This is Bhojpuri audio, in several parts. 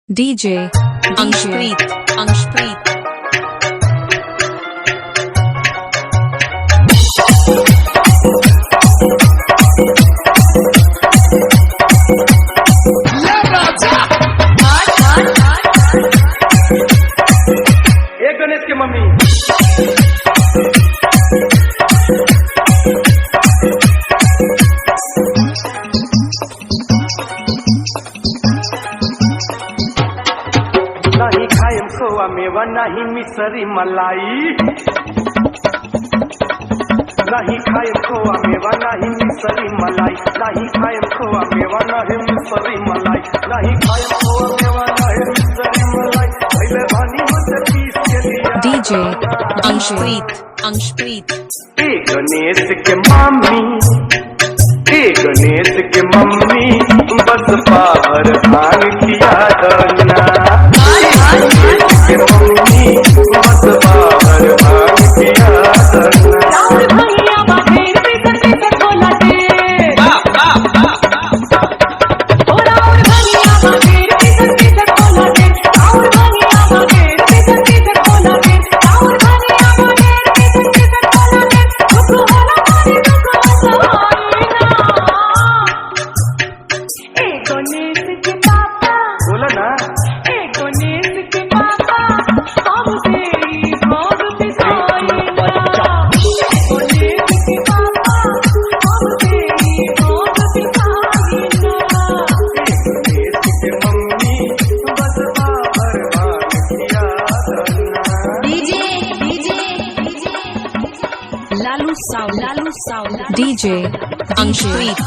DJ Anshpreet एक गणेश की मम्मी नहीं खाएम खोआ मेवा नहीं मिसरी मलाई, नहीं खाएम खोआ मेवा नहीं मिसरी मलाई, नहीं खाएम खोआ मेवा नहीं मिसरी मलाई, नहीं खाएम खोआ मेवा नहीं मिसरी मलाई। पहले भानी मुझे पीस के लिया DJ Anshpreet ए गणेश के मम्मी, ए गणेश के मम्मी बस बाहर भांग किया दना, के मम्मी बस बाहर भांग किया दना। बोला ना Lalu Sound DJ Anshpreet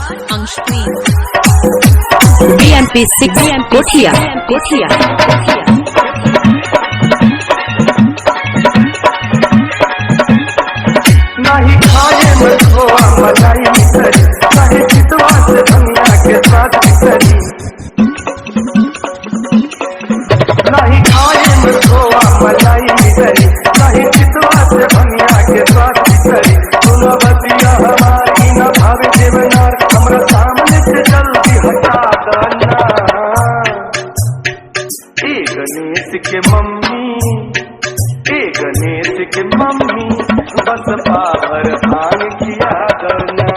BMP6 Kothia नहीं खाए में खोआ मलाई मिसरी, नहीं चितवा से धनिया के साथ मिसरी, नहीं खाए में खोआ मलाई मिसरी, नहीं चितवा से धनिया के साथ मिसरी। सुनो बतिया हमारी न भावे देवनार, हमरा सामने से जल्दी हटा दना। ए गणेश के मम्मी, ए गणेश के मम्मी बस बाहर भांग किया दना।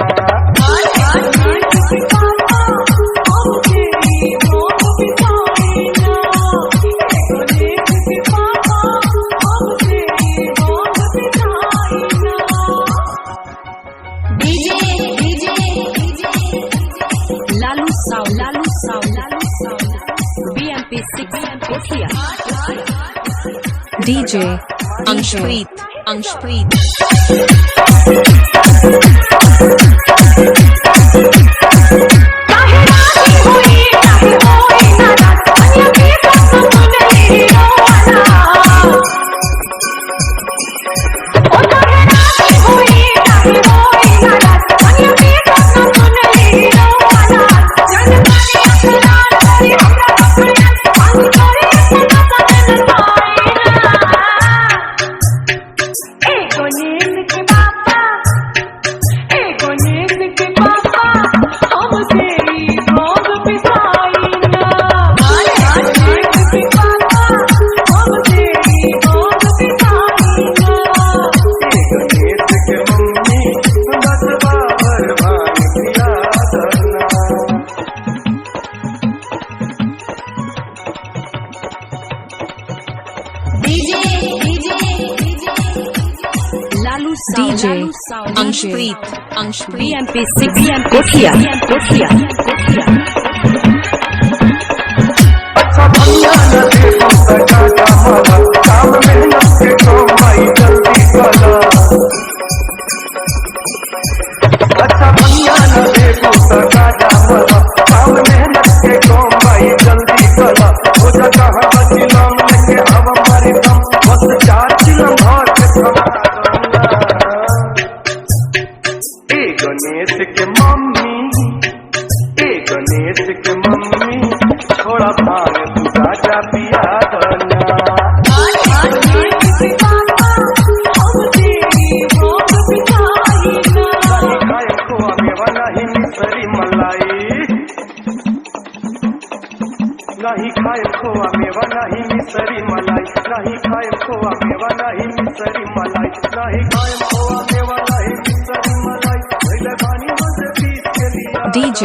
Lalu Sound BMP6 Kothia DJ Anshpreet DJ Anshpreet BMP6 Kothia अच्छा भैया न देखो सजा मामा, काम मेहनत के कमाई जल्दी कला। अच्छा भैया न देखो सजा मामा, काम मेहनत के कमाई जल्दी कला। हो जा कहाँ बचिलम लेके हम हमारी दम, बस 4 चिलम भर के खा दना। ए गणेश के मम्मी, ए गणेश के खोआ मेवा नहीं मिसरी मलाई, नहीं खाएम खोआ मेवा नहीं मिसरी मलाई, नहीं खाएम खोआ मेवा नहीं मिसरी मलाई, पहले बानी बस पीस के लिया DJ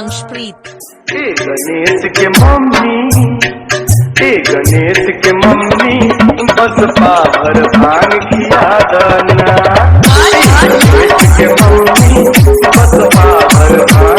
अंशप्रीत ए गणेश के मम्मी, ए गणेश के मम्मी बस पावर भांग खिया दना, ए गणेश के मम्मी बस पावर भांग